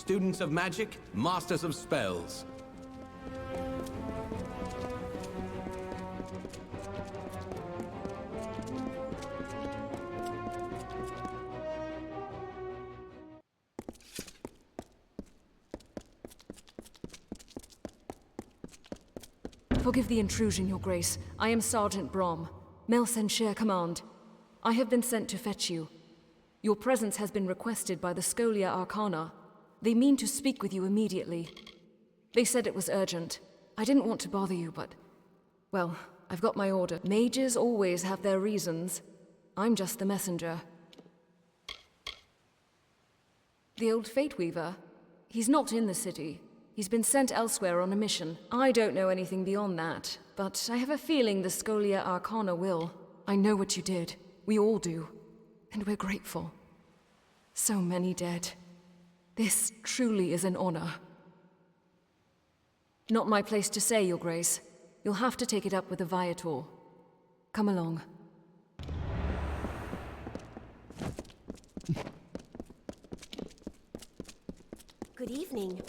Students of magic, masters of spells. Forgive the intrusion, Your Grace. I am Sergeant Brom, Mel Senshir Command. I have been sent to fetch you. Your presence has been requested by the Scholia Arcana. They mean to speak with you immediately. They said it was urgent. I didn't want to bother you, but... well, I've got my order. Mages always have their reasons. I'm just the messenger. The old Fate Weaver? He's not in the city. He's been sent elsewhere on a mission. I don't know anything beyond that, but I have a feeling the Scholia Arcana will. I know what you did. We all do. And we're grateful. So many dead. This truly is an honor. Not my place to say, Your Grace. You'll have to take it up with the Viator. Come along. Good evening.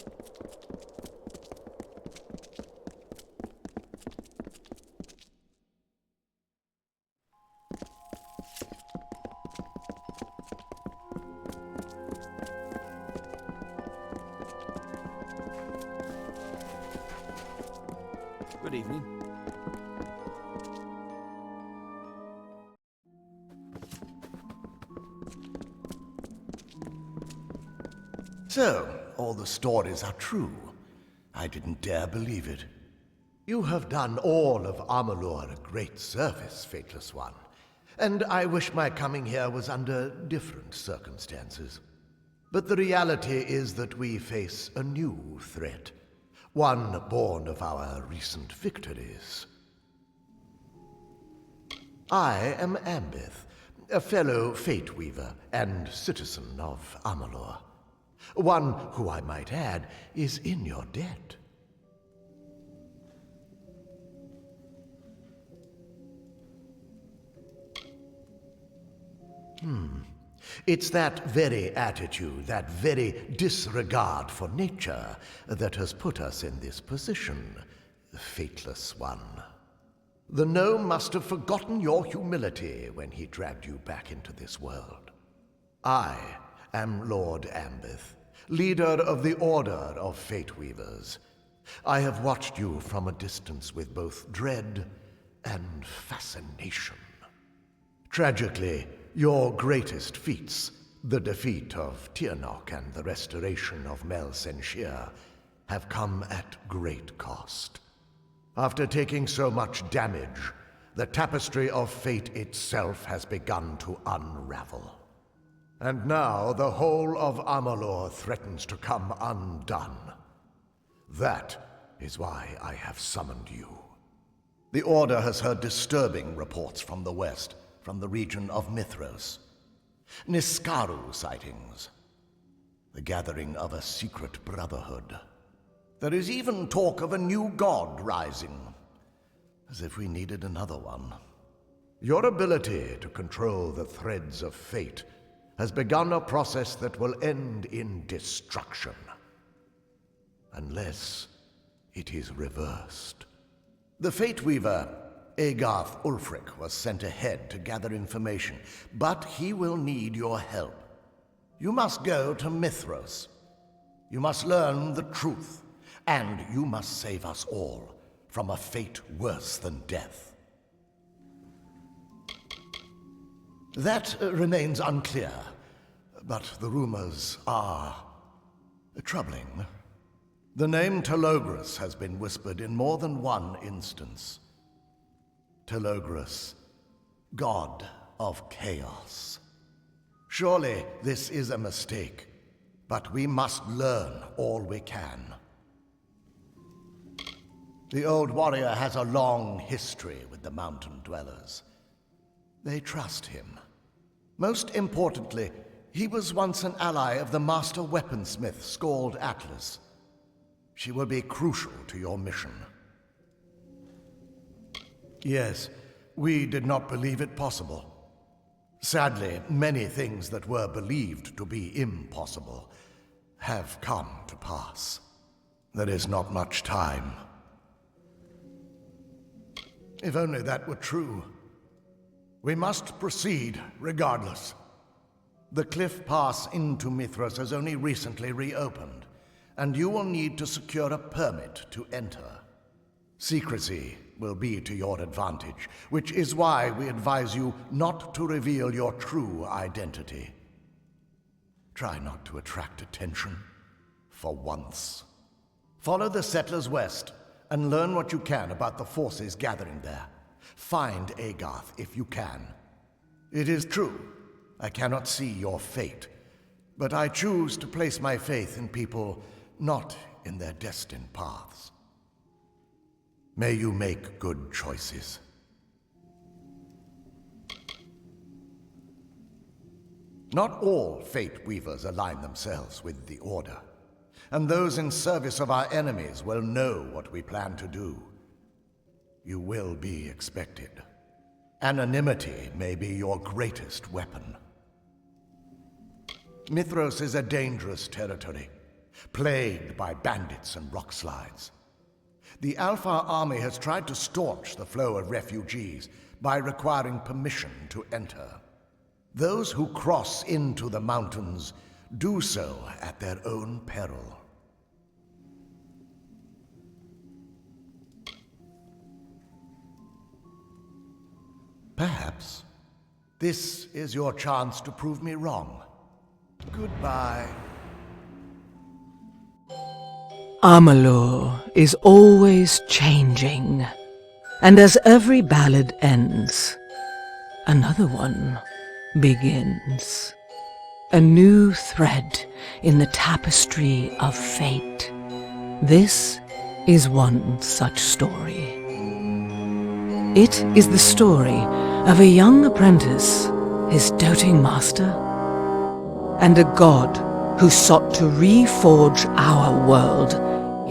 Good evening. So, all the stories are true. I didn't dare believe it. You have done all of Amalur a great service, Fateless One. And I wish my coming here was under different circumstances. But the reality is that we face a new threat. One born of our recent victories. I am Ambith, a fellow Fate Weaver and citizen of Amalur. One who, I might add, is in your debt. It's that very attitude, that very disregard for nature, that has put us in this position, Fateless One. The gnome must have forgotten your humility when he dragged you back into this world. I am Lord Ambith, leader of the Order of Fate Weavers. I have watched you from a distance with both dread and fascination. Tragically, your greatest feats, the defeat of Tirnoch and the restoration of Mel Senshir, have come at great cost. After taking so much damage, the tapestry of fate itself has begun to unravel. And now the whole of Amalur threatens to come undone. That is why I have summoned you. The Order has heard disturbing reports from the west, from the region of Mithros. Niskaru sightings. The gathering of a secret brotherhood. There is even talk of a new god rising. As if we needed another one. Your ability to control the threads of fate has begun a process that will end in destruction. Unless it is reversed. The Fate Weaver, Agarth Ulfric, was sent ahead to gather information, but he will need your help. You must go to Mithros. You must learn the truth, and you must save us all from a fate worse than death. That remains unclear, but the rumors are troubling. The name Telogris has been whispered in more than one instance. Telogris, God of Chaos. Surely this is a mistake, but we must learn all we can. The old warrior has a long history with the mountain dwellers. They trust him. Most importantly, he was once an ally of the master weaponsmith Skald Atlas. She will be crucial to your mission. Yes, we did not believe it possible. Sadly, many things that were believed to be impossible have come to pass. There is not much time. If only that were true. We must proceed regardless. The cliff pass into Mithras has only recently reopened, and you will need to secure a permit to enter. Secrecy will be to your advantage, which is why we advise you not to reveal your true identity. Try not to attract attention, for once. Follow the settlers west, and learn what you can about the forces gathering there. Find Agarth if you can. It is true, I cannot see your fate, but I choose to place my faith in people not in their destined paths. May you make good choices. Not all Fate Weavers align themselves with the Order, and those in service of our enemies will know what we plan to do. You will be expected. Anonymity may be your greatest weapon. Mithras is a dangerous territory, plagued by bandits and rock slides. The Alpha army has tried to staunch the flow of refugees by requiring permission to enter. Those who cross into the mountains do so at their own peril. Perhaps this is your chance to prove me wrong. Goodbye. Amalur is always changing, and as every ballad ends, another one begins. A new thread in the tapestry of fate. This is one such story. It is the story of a young apprentice, his doting master, and a god who sought to reforge our world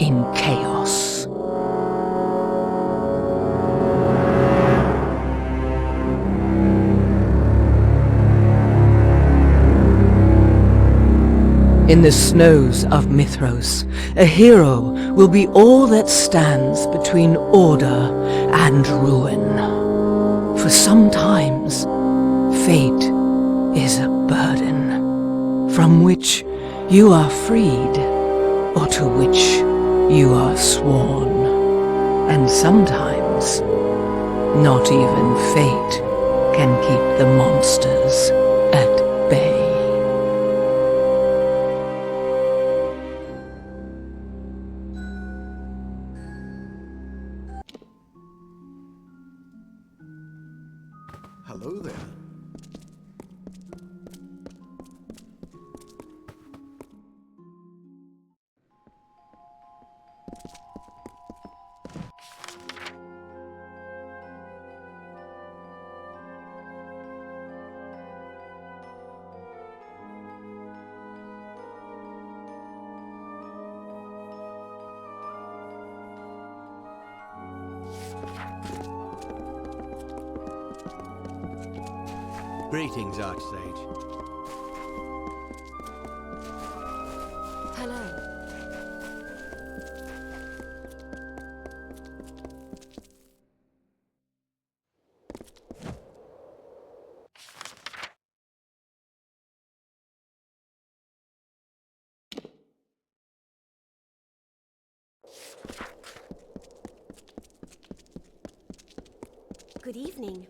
in chaos. In the snows of Mithros, a hero will be all that stands between order and ruin. For sometimes, fate is a burden from which you are freed, or to which you are sworn. And sometimes, not even fate can keep the monsters at bay. Hello there. Greetings, Archsage. Hello. Good evening.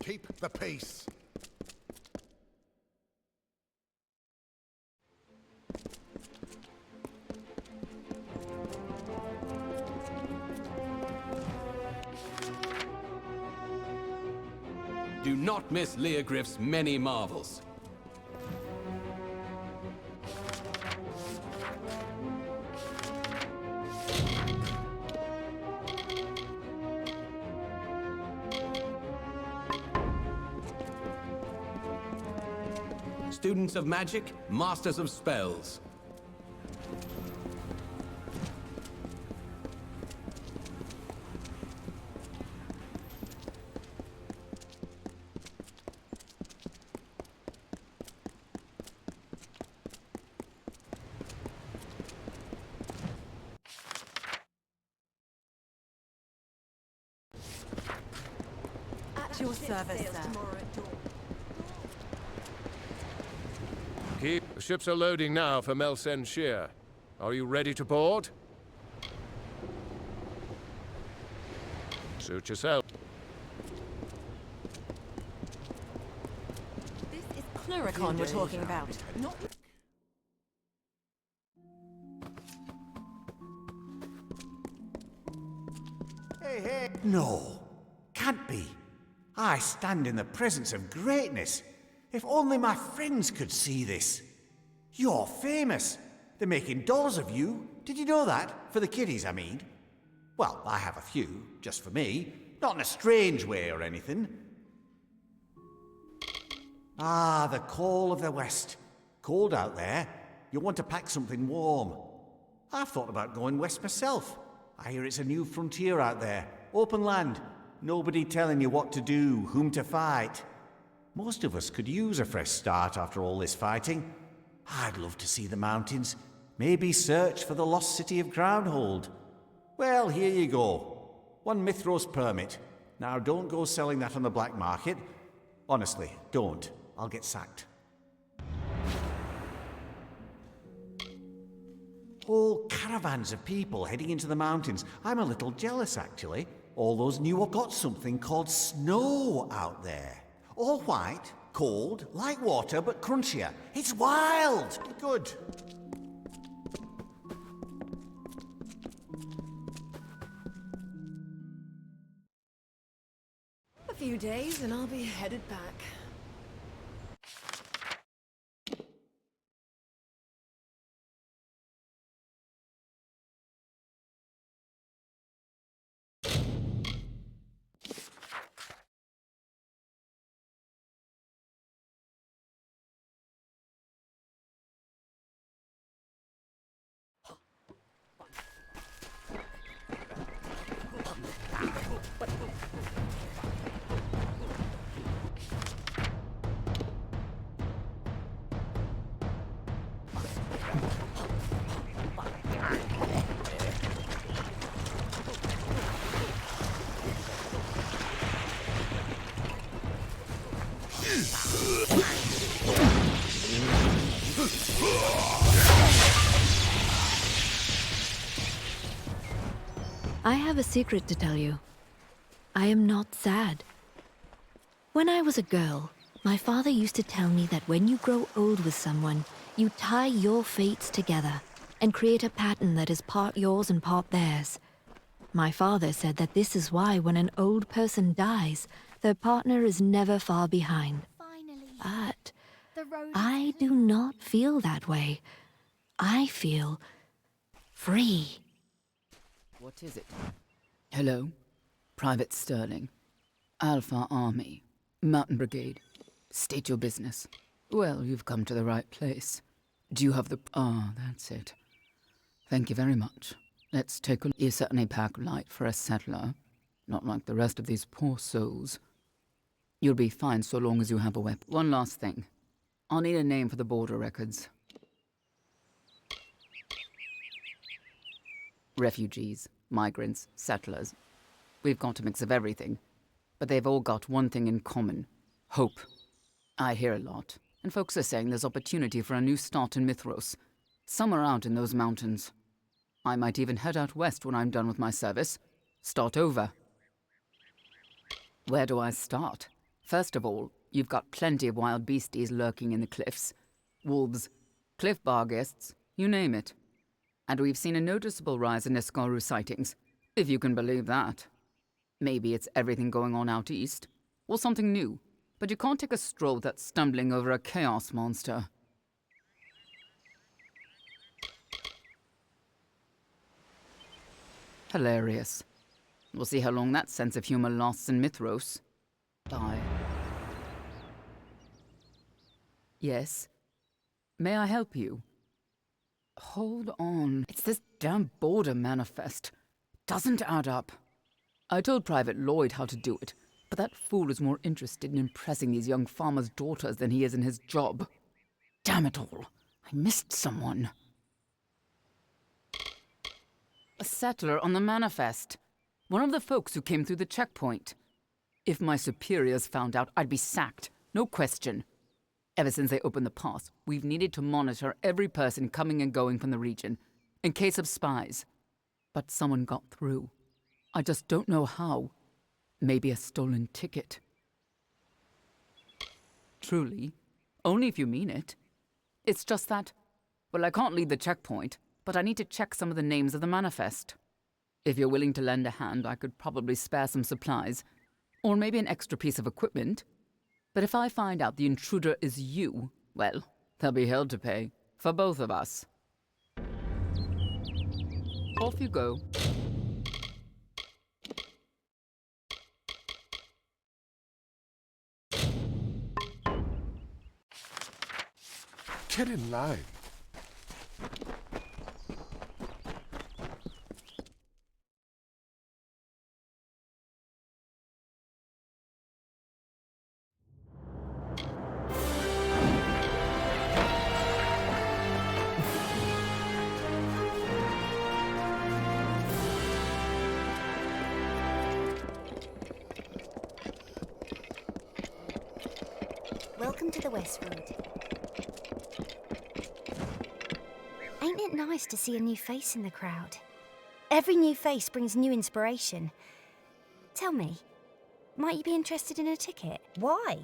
Keep the peace. Do not miss Leogryph's many marvels. Students of magic, masters of spells. your service, sir. The ships are loading now for Melsen Shear. Are you ready to board? Suit yourself. This is Cluricon we're talking about, not... Hey! No, can't be. I stand in the presence of greatness. If only my friends could see this. You're famous. They're making dolls of you. Did you know that? For the kiddies, I mean. Well, I have a few, just for me. Not in a strange way or anything. Ah, the call of the West. Cold out there. You'll want to pack something warm. I've thought about going west myself. I hear it's a new frontier out there. Open land. Nobody telling you what to do, whom to fight. Most of us could use a fresh start after all this fighting. I'd love to see the mountains. Maybe search for the lost city of Groundhold. Well, here you go. 1 Mithros permit. Now don't go selling that on the black market. Honestly, don't. I'll get sacked. Whole caravans of people heading into the mountains. I'm a little jealous, actually. All those knew got something called snow out there. All white, cold, like water, but crunchier. It's wild! Good. A few days and I'll be headed back. I have a secret to tell you. I am not sad. When I was a girl, my father used to tell me that when you grow old with someone, you tie your fates together and create a pattern that is part yours and part theirs. My father said that this is why when an old person dies, their partner is never far behind. But I do not feel that way. I feel free. What is it? Hello? Private Sterling. Alpha Army. Mountain Brigade. State your business. Well, you've come to the right place. Do you have the... Ah, that's it. Thank you very much. Let's take a... You certainly pack light for a settler. Not like the rest of these poor souls. You'll be fine so long as you have a weapon. One last thing. I'll need a name for the border records. Refugees, migrants, settlers. We've got a mix of everything. But they've all got one thing in common. Hope. I hear a lot, and folks are saying there's opportunity for a new start in Mithros. Somewhere out in those mountains. I might even head out west when I'm done with my service. Start over. Where do I start? First of all, you've got plenty of wild beasties lurking in the cliffs. Wolves, cliff barghests, you name it. And we've seen a noticeable rise in Neskaru sightings, if you can believe that. Maybe it's everything going on out east, or something new, but you can't take a stroll without stumbling over a chaos monster. Hilarious. We'll see how long that sense of humor lasts in Mithros. Bye. Yes? May I help you? Hold on. It's this damn border manifest. Doesn't add up. I told Private Lloyd how to do it, but that fool is more interested in impressing these young farmers' daughters than he is in his job. Damn it all. I missed someone. A settler on the manifest. One of the folks who came through the checkpoint. If my superiors found out, I'd be sacked. No question. Ever since they opened the pass, we've needed to monitor every person coming and going from the region, in case of spies. But someone got through. I just don't know how. Maybe a stolen ticket. Truly. Only if you mean it. It's just that, well, I can't leave the checkpoint, but I need to check some of the names of the manifest. If you're willing to lend a hand, I could probably spare some supplies, or maybe an extra piece of equipment. But if I find out the intruder is you, well, there'll be hell to pay, for both of us. Off you go. Get in line. Welcome to the Westwood. Ain't it nice to see a new face in the crowd? Every new face brings new inspiration. Tell me, might you be interested in a ticket? Why?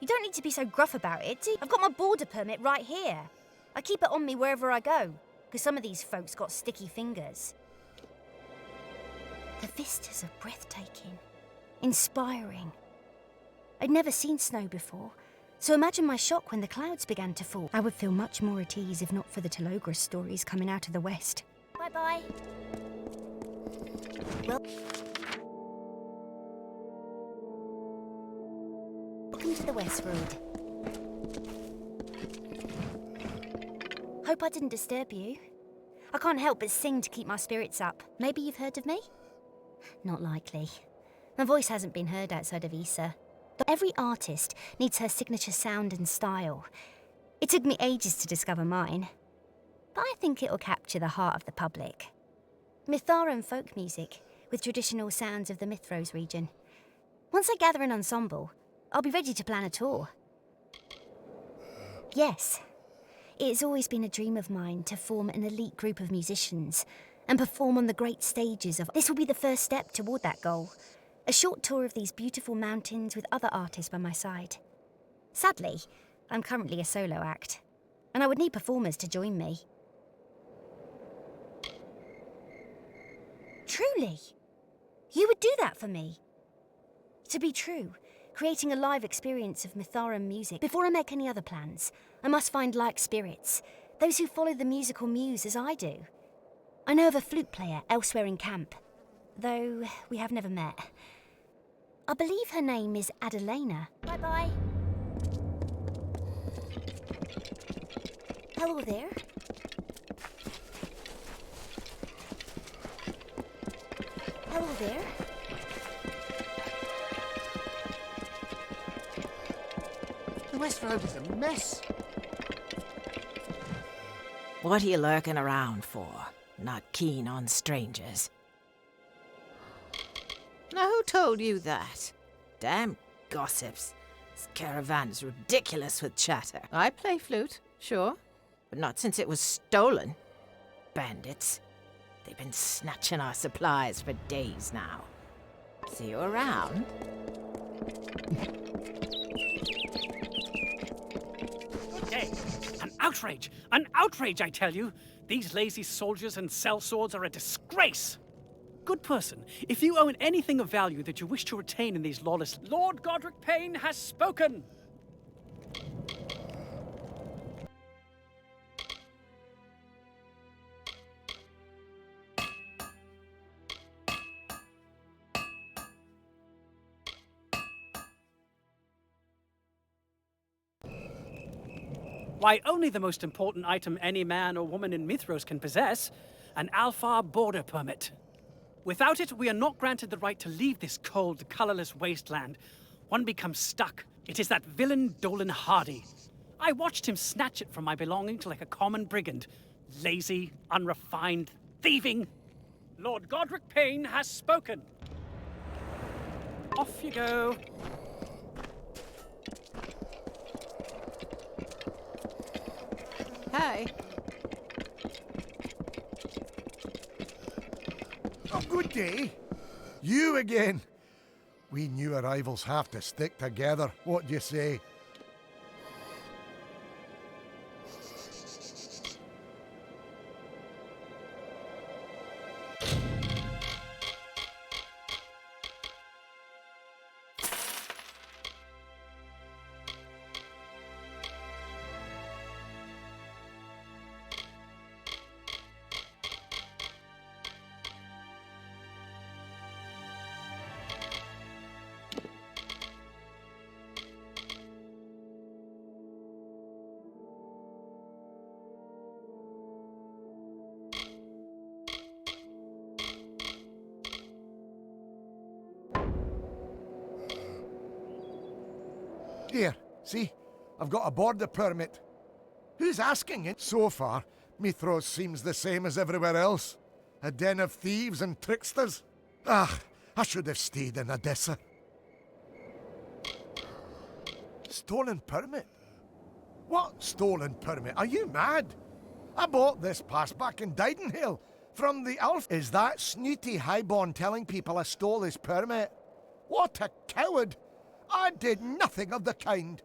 You don't need to be so gruff about it. I've got my border permit right here. I keep it on me wherever I go, because some of these folks got sticky fingers. The vistas are breathtaking, inspiring. I'd never seen snow before, so imagine my shock when the clouds began to fall. I would feel much more at ease if not for the Telogris stories coming out of the west. Bye-bye. Well, welcome to the Westwood. Hope I didn't disturb you. I can't help but sing to keep my spirits up. Maybe you've heard of me? Not likely. My voice hasn't been heard outside of Issa. But every artist needs her signature sound and style. It took me ages to discover mine, but I think it'll capture the heart of the public. Mitharan folk music, with traditional sounds of the Mithros region. Once I gather an ensemble, I'll be ready to plan a tour. Yes, it's always been a dream of mine to form an elite group of musicians and perform on the great stages of... This will be the first step toward that goal. A short tour of these beautiful mountains with other artists by my side. Sadly, I'm currently a solo act, and I would need performers to join me. Truly? You would do that for me? To be true, creating a live experience of Mitharan music. Before I make any other plans, I must find like spirits, those who follow the musical muse as I do. I know of a flute player elsewhere in camp, though we have never met. I believe her name is Adelena. Bye-bye. Hello there. Hello there. The West Road is a mess. What are you lurking around for? Not keen on strangers. Now, who told you that? Damn gossips. This caravan's ridiculous with chatter. I play flute, sure, but not since it was stolen. Bandits. They've been snatching our supplies for days now. See you around? Good day. An outrage! An outrage, I tell you! These lazy soldiers and sellswords are a disgrace! Good person, if you own anything of value that you wish to retain in these lawless... Lord Godric Payne has spoken! Why, only the most important item any man or woman in Mithros can possess, an Alfar border permit. Without it, we are not granted the right to leave this cold, colorless wasteland. One becomes stuck. It is that villain Dolan Hardy. I watched him snatch it from my belongings like a common brigand. Lazy, unrefined, thieving. Lord Godric Payne has spoken. Off you go. Hey. Oh, good day. You again. We new arrivals have to stick together. What do you say? Here, see? I've got a border permit. Who's asking it? So far, Mithros seems the same as everywhere else. A den of thieves and tricksters. Ah, I should have stayed in Odessa. Stolen permit? What stolen permit? Are you mad? I bought this pass back in Didenhill from the Alf. Is that snooty highborn telling people I stole his permit? What a coward! I did nothing of the kind.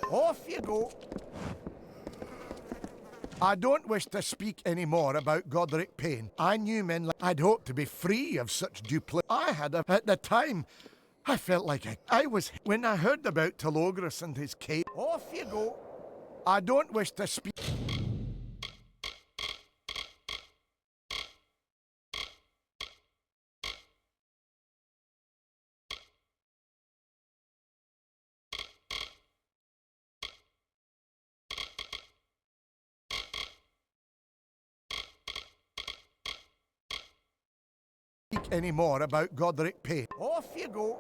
Off you go. I don't wish to speak any more about Godric Payne. I knew men like I'd hoped to be free of such duplicity. At the time, I felt like I was... When I heard about Telogris and his cave... Off you go. I don't wish to speak... any more about Godric Payne. Off you go.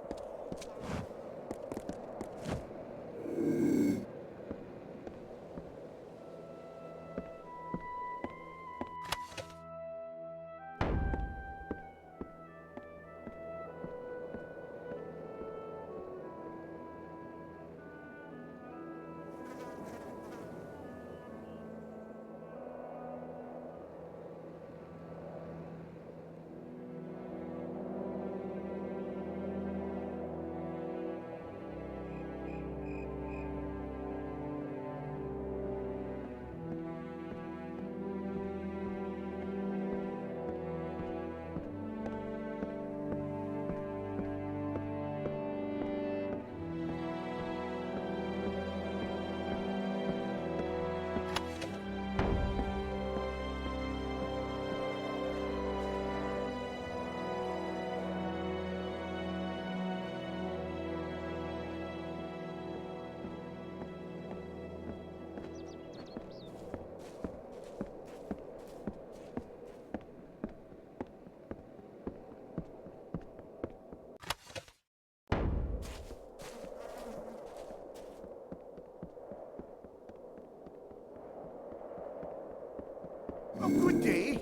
Oh, good day.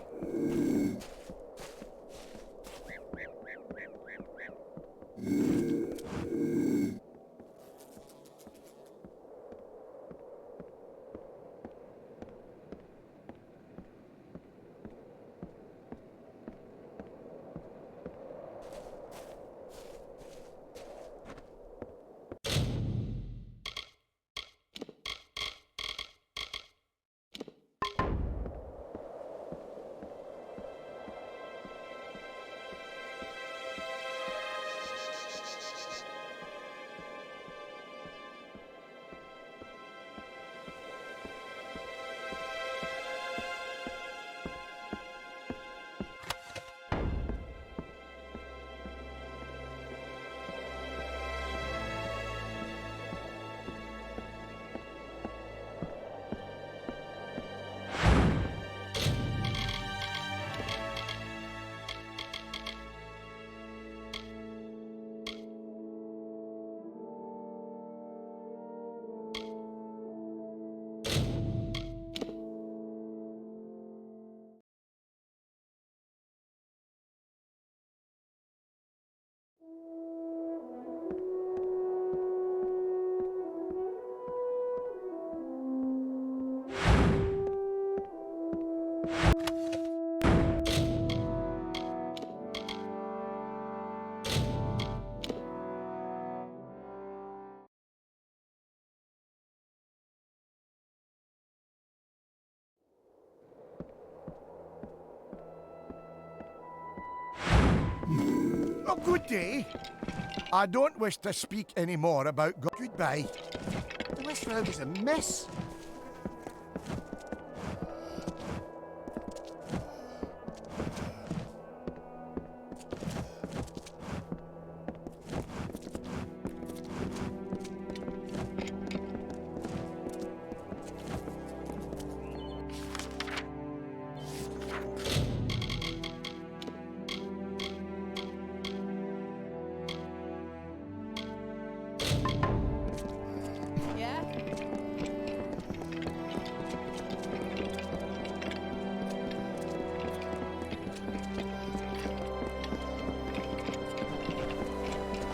Oh, good day. I don't wish to speak any more about goodbye. The West Road is a mess. Yeah?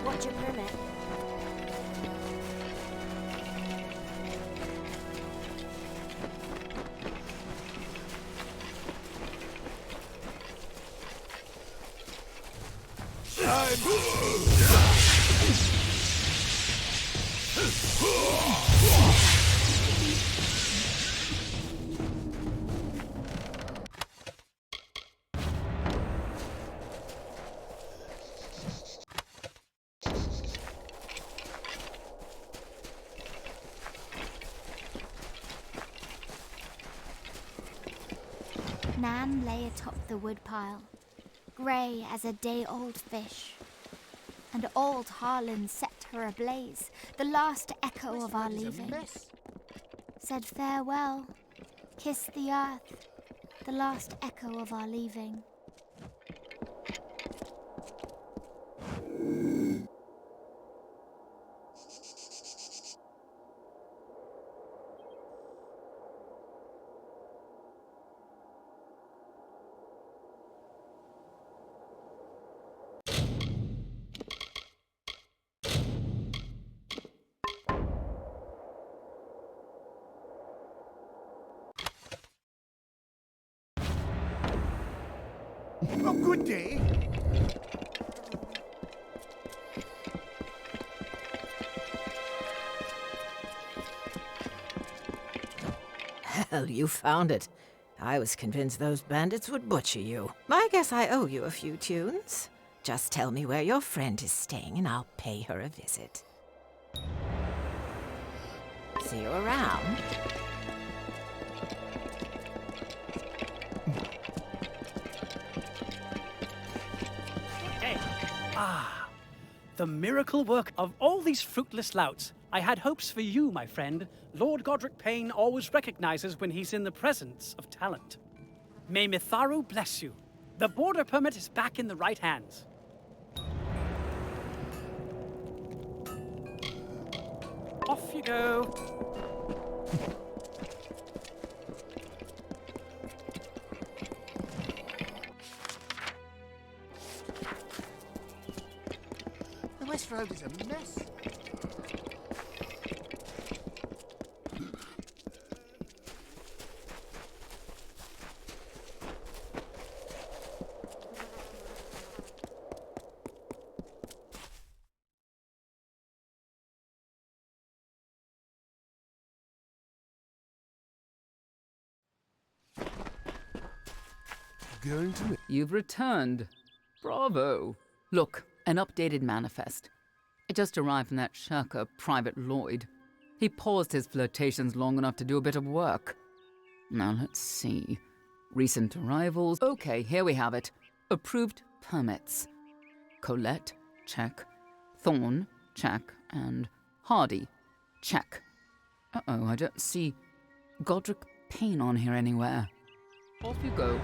What's your permit? Nan lay atop the woodpile, grey as a day-old fish. And old Harlan set her ablaze, the last echo of our leaving. Said farewell, kissed the earth, the last echo of our leaving. Oh, good day. Hell, you found it. I was convinced those bandits would butcher you. I guess I owe you a few tunes. Just tell me where your friend is staying and I'll pay her a visit. See you around. Hey. The miracle work of all these fruitless louts. I had hopes for you, my friend. Lord Godric Payne always recognizes when he's in the presence of talent. May Mitharu bless you. The border permit is back in the right hands. Off you go. The West Road is a mess. Going to me. You've returned. Bravo. Look, an updated manifest. It just arrived from that shirker, Private Lloyd. He paused his flirtations long enough to do a bit of work. Now let's see. Recent arrivals. Okay, here we have it. Approved permits. Colette, check. Thorne, check. And Hardy, check. Uh-oh, I don't see Godric Payne on here anywhere. Off you go.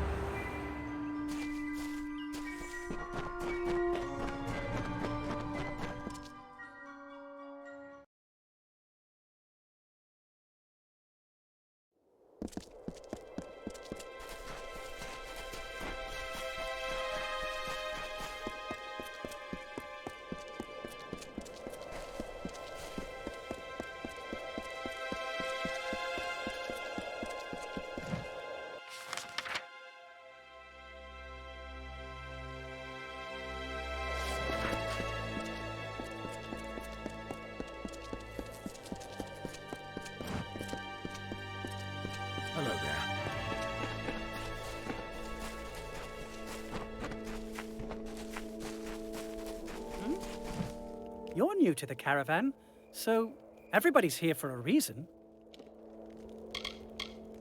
You're new to the caravan, so everybody's here for a reason.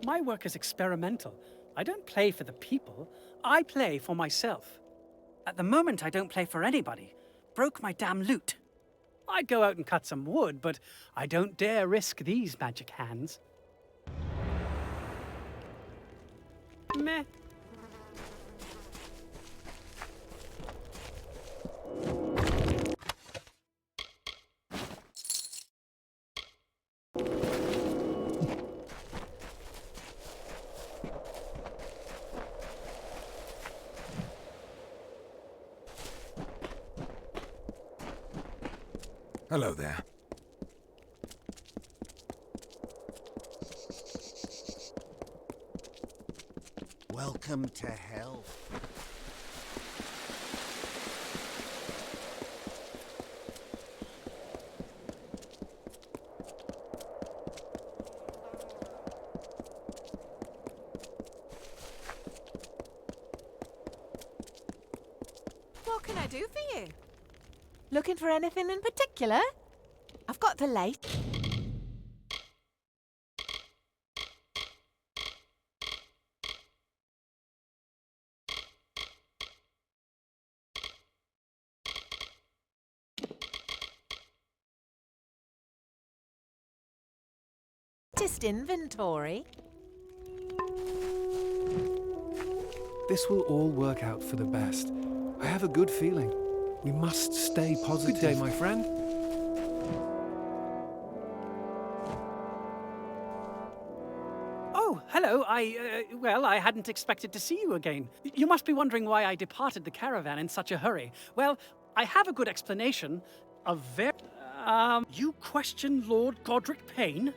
My work is experimental. I don't play for the people. I play for myself. At the moment, I don't play for anybody. Broke my damn lute. I'd go out and cut some wood, but I don't dare risk these magic hands. Meh. Hello there. Welcome to hell. What can I do for you? Looking for anything in particular? I've got the latest inventory. This will all work out for the best. I have a good feeling. We must stay positive. Good day, my friend. Oh, hello. Well, I hadn't expected to see you again. You must be wondering why I departed the caravan in such a hurry. Well, I have a good explanation. You question Lord Godric Payne?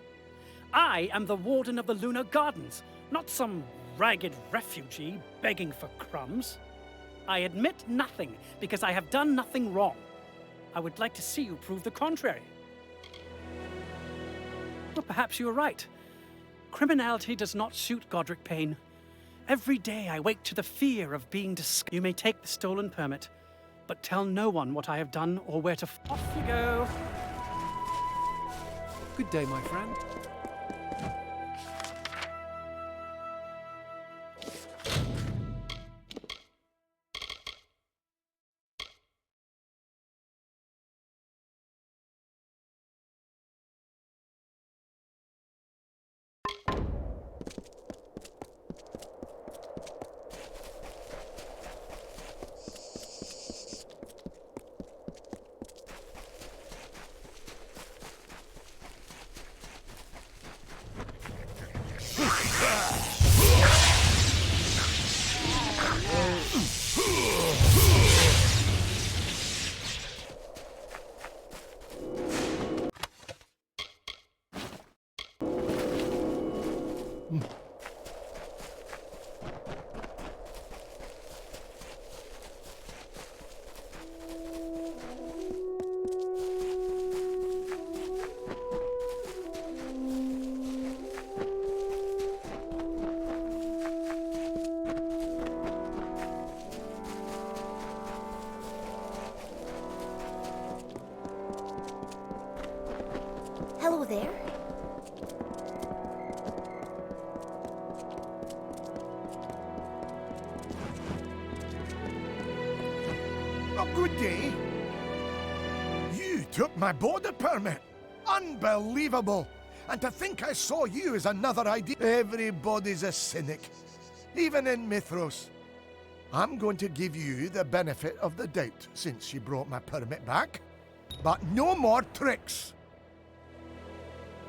I am the Warden of the Lunar Gardens, not some ragged refugee begging for crumbs. I admit nothing, because I have done nothing wrong. I would like to see you prove the contrary. Well, perhaps you are right. Criminality does not suit Godric Payne. Every day I wake to the fear of being discovered. You may take the stolen permit, but tell no one what I have done or where to... Off you go! Good day, my friend. Hello there. Oh, good day. You took my border permit. Unbelievable. And to think I saw you as another idea. Everybody's a cynic, even in Mithros. I'm going to give you the benefit of the doubt since you brought my permit back. But no more tricks.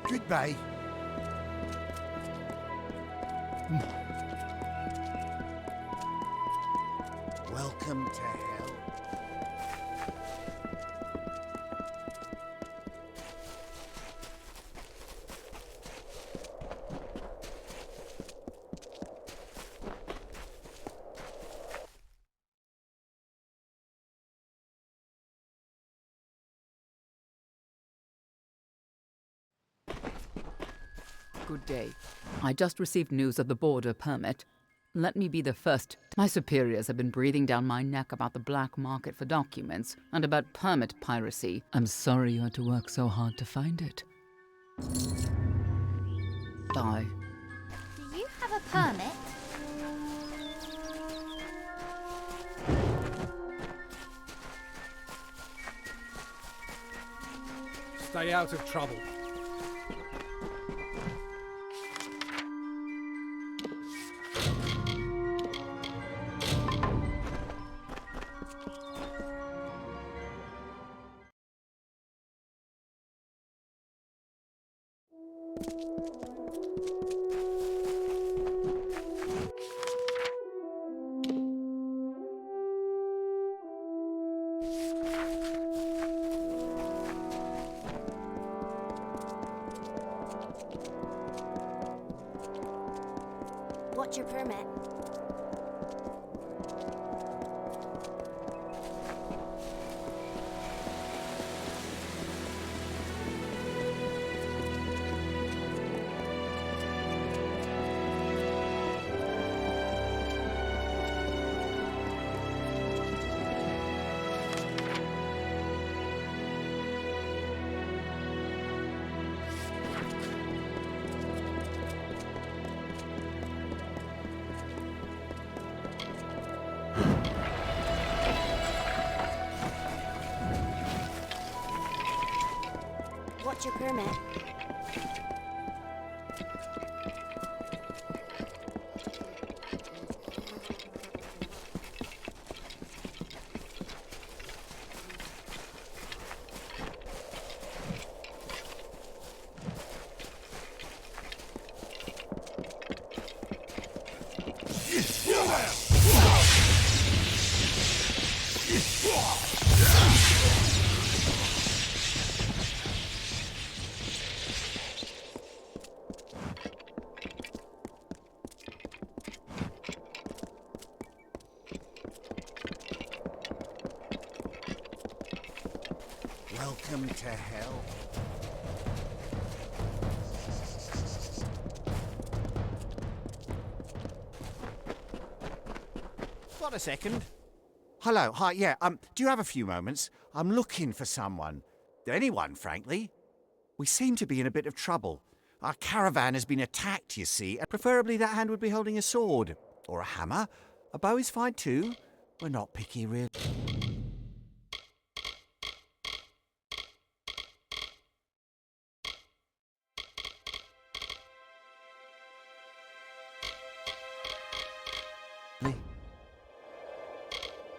Goodbye. Welcome to hell. Good day. I just received news of the border permit. Let me be the first. My superiors have been breathing down my neck about the black market for documents and about permit piracy. I'm sorry you had to work so hard to find it. Bye. Do you have a permit? Stay out of trouble. What's your permit? What's your permit? Welcome to hell. What a second. Hello, hi, yeah, do you have a few moments? I'm looking for someone. Anyone, frankly. We seem to be in a bit of trouble. Our caravan has been attacked, you see, and preferably that hand would be holding a sword. Or a hammer. A bow is fine too. We're not picky, really.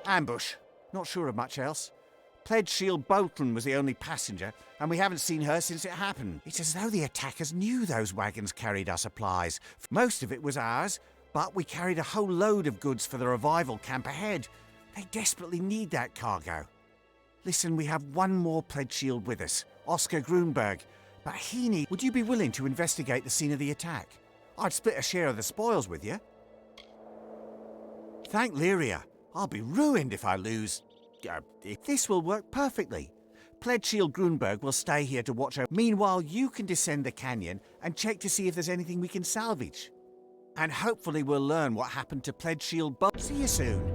Ambush. Not sure of much else. Pledge Shield Bolton was the only passenger, and we haven't seen her since it happened. It's as though the attackers knew those wagons carried our supplies. Most of it was ours, but we carried a whole load of goods for the revival camp ahead. They desperately need that cargo. Listen, we have one more Pledge Shield with us, Oscar Grunberg, but he needs... Would you be willing to investigate the scene of the attack? I'd split a share of the spoils with you. Thank Lyria. I'll be ruined if I lose... this will work perfectly. Pledge Shield Grunberg will stay here to watch her. Meanwhile, you can descend the canyon and check to see if there's anything we can salvage. And hopefully we'll learn what happened to Pledge Shield Bolton. See you soon.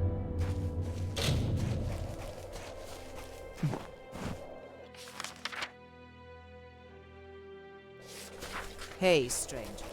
Hey, stranger.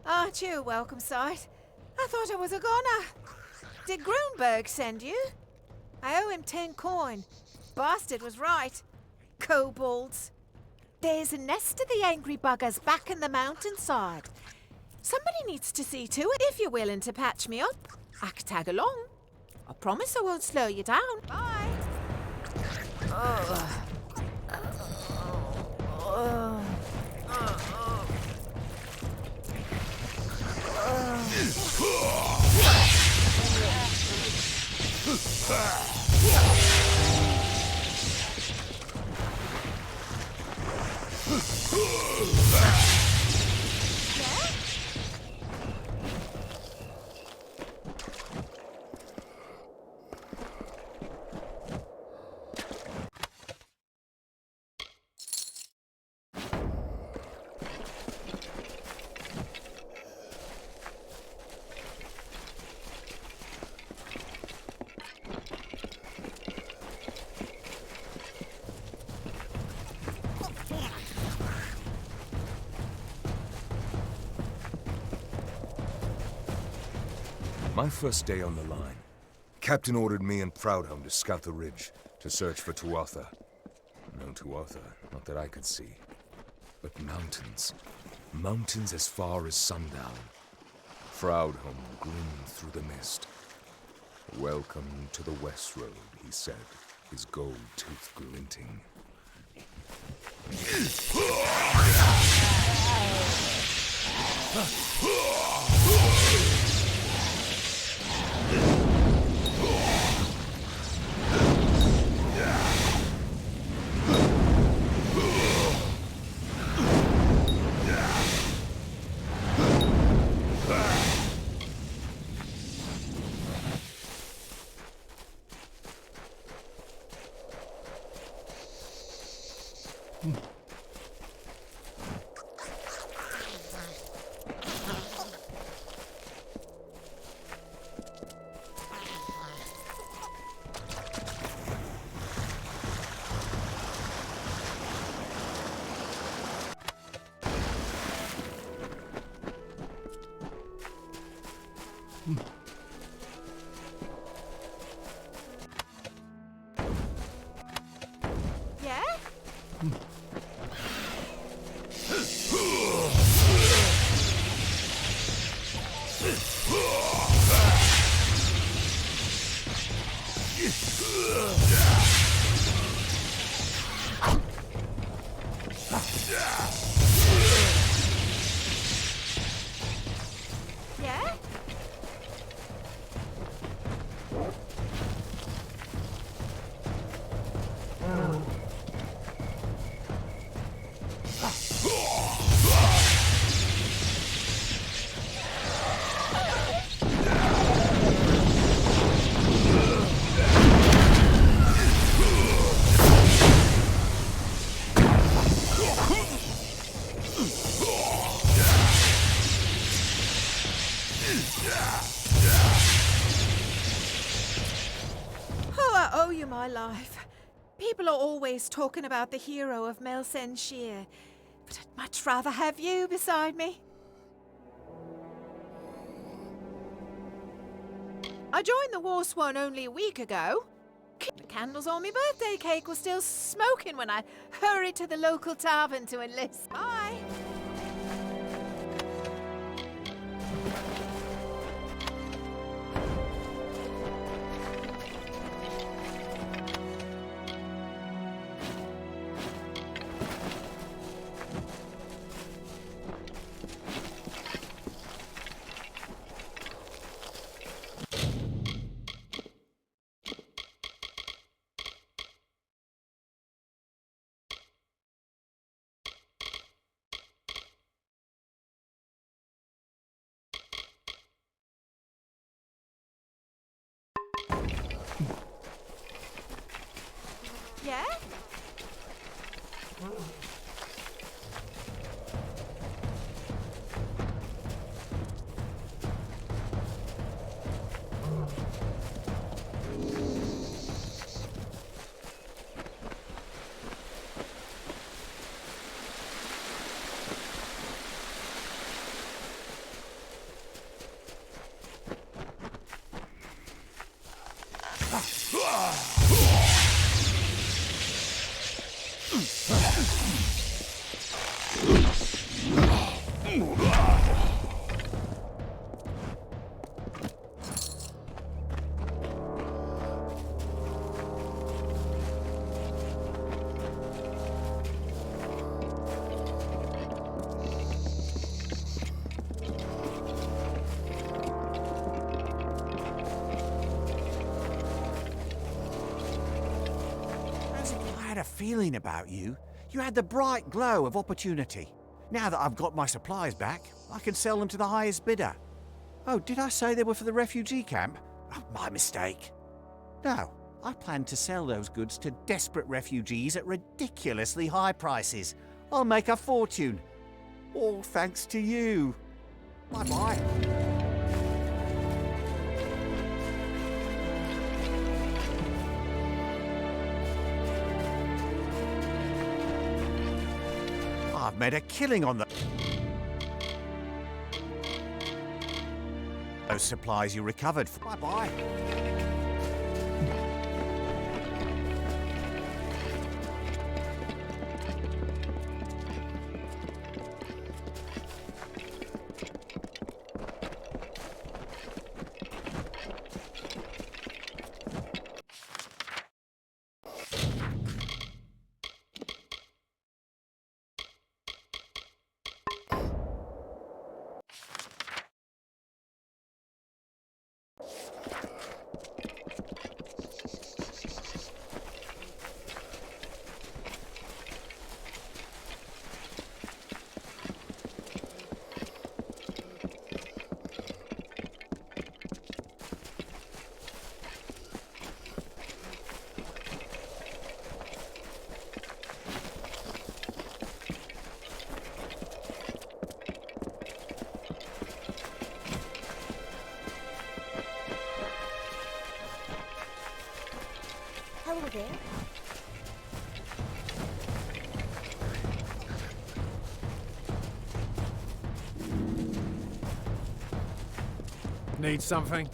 Aren't you a welcome sight? I thought I was a goner. Did Grunberg send you? I owe him 10 coin. bastard was right. Kobolds. There's a nest of the angry buggers back in the mountainside. Somebody needs to see to it if you're willing to patch me up. I could tag along. I promise I won't slow you down. Bye. My first day on the line. Captain ordered me and Proudhome to scout the ridge, to search for Tuatha. No Tuatha, not that I could see. But mountains. Mountains as far as sundown. Proudhome grinned through the mist. Welcome to the West Road, he said, his gold tooth glinting. My life. People are always talking about the hero of Melsen Shear, but I'd much rather have you beside me. I joined the Warsworn only a week ago. The candles on my birthday cake were still smoking when I hurried to the local tavern to enlist. Bye! Yeah? feeling about you. You had the bright glow of opportunity. Now that I've got my supplies back, I can sell them to the highest bidder. Oh, did I say they were for the refugee camp? Oh, my mistake. No, I plan to sell those goods to desperate refugees at ridiculously high prices. I'll make a fortune. All thanks to you. Bye-bye. I've made a killing on those supplies you recovered. Bye-bye. Hello there. Need something?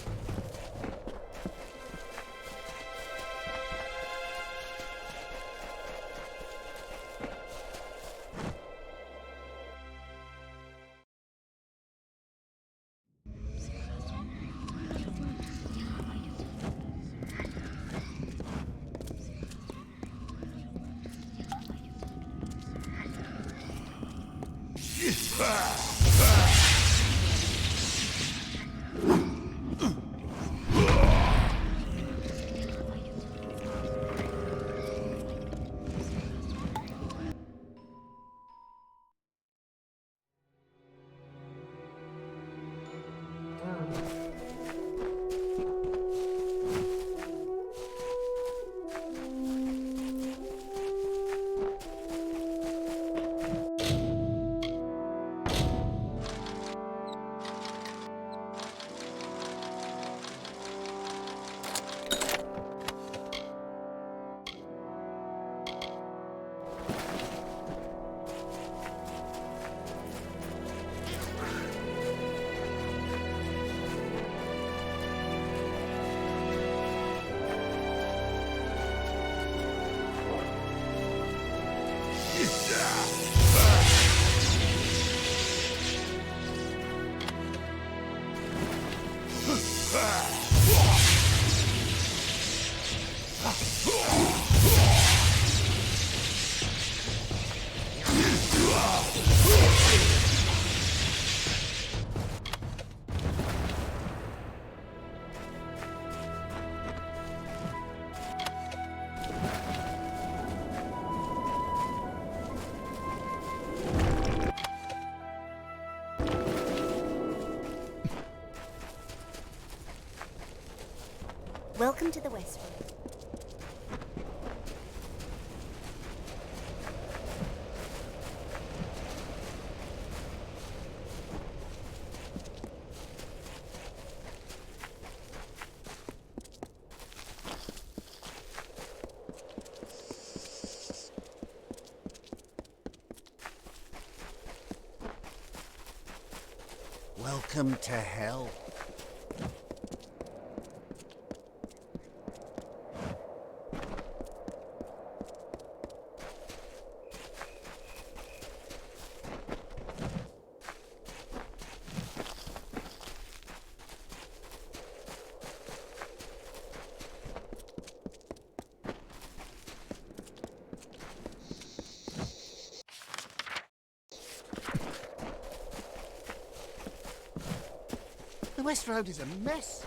Welcome to the Westwood. Welcome to hell. The West Road is a mess.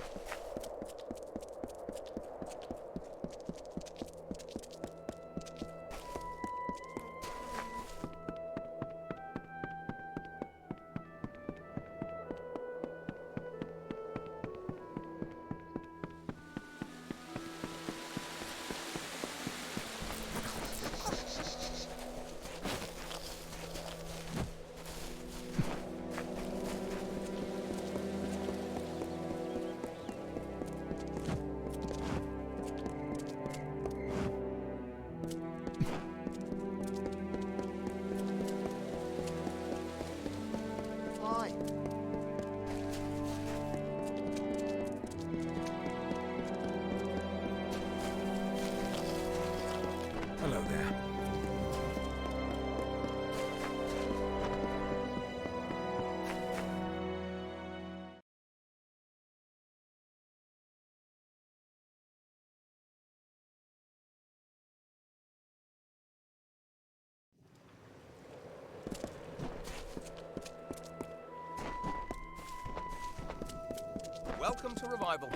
arrival.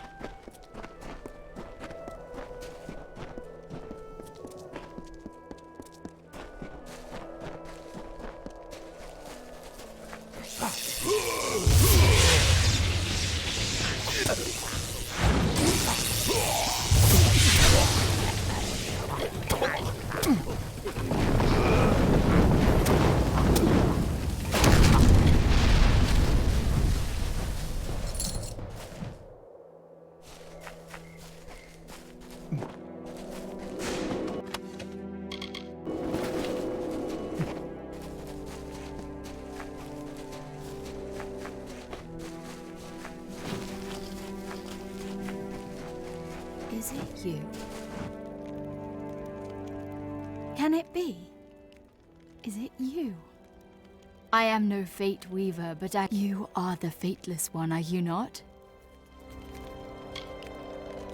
Is it you? Can it be? Is it you? I am no fate weaver, but you are the fateless one, are you not?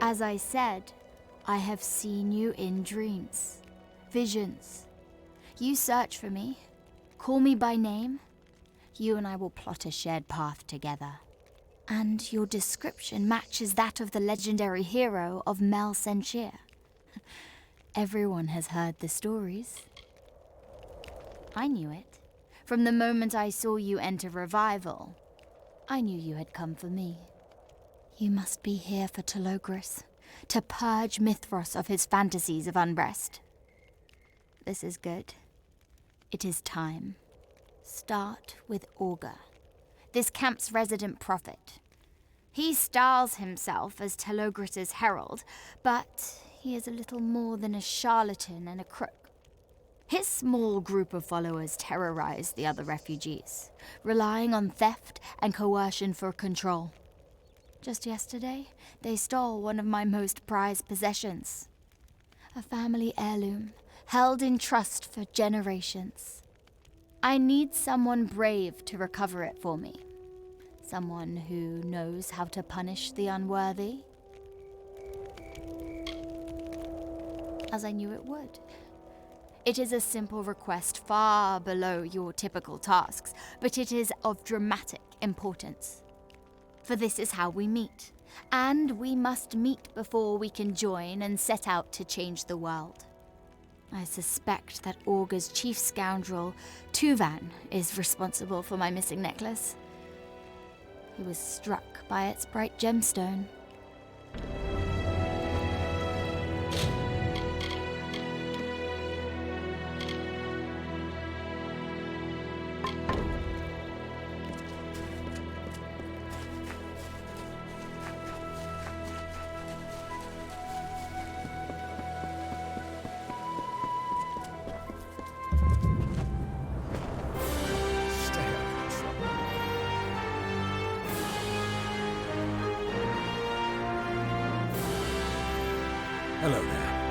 As I said, I have seen you in dreams, visions. You search for me, call me by name. You and I will plot a shared path together. And your description matches that of the legendary hero of Mel Senshir. Everyone has heard the stories. I knew it. From the moment I saw you enter Revival, I knew you had come for me. You must be here for Telogris, to purge Mithros of his fantasies of unrest. This is good. It is time. Start with Augur, this camp's resident prophet. He styles himself as Telogris' herald, but he is a little more than a charlatan and a crook. His small group of followers terrorize the other refugees, relying on theft and coercion for control. Just yesterday, they stole one of my most prized possessions. A family heirloom, held in trust for generations. I need someone brave to recover it for me. Someone who knows how to punish the unworthy. As I knew it would. It is a simple request far below your typical tasks, but it is of dramatic importance. For this is how we meet, and we must meet before we can join and set out to change the world. I suspect that Augur's chief scoundrel, Tuvan, is responsible for my missing necklace. He was struck by its bright gemstone. Hello there.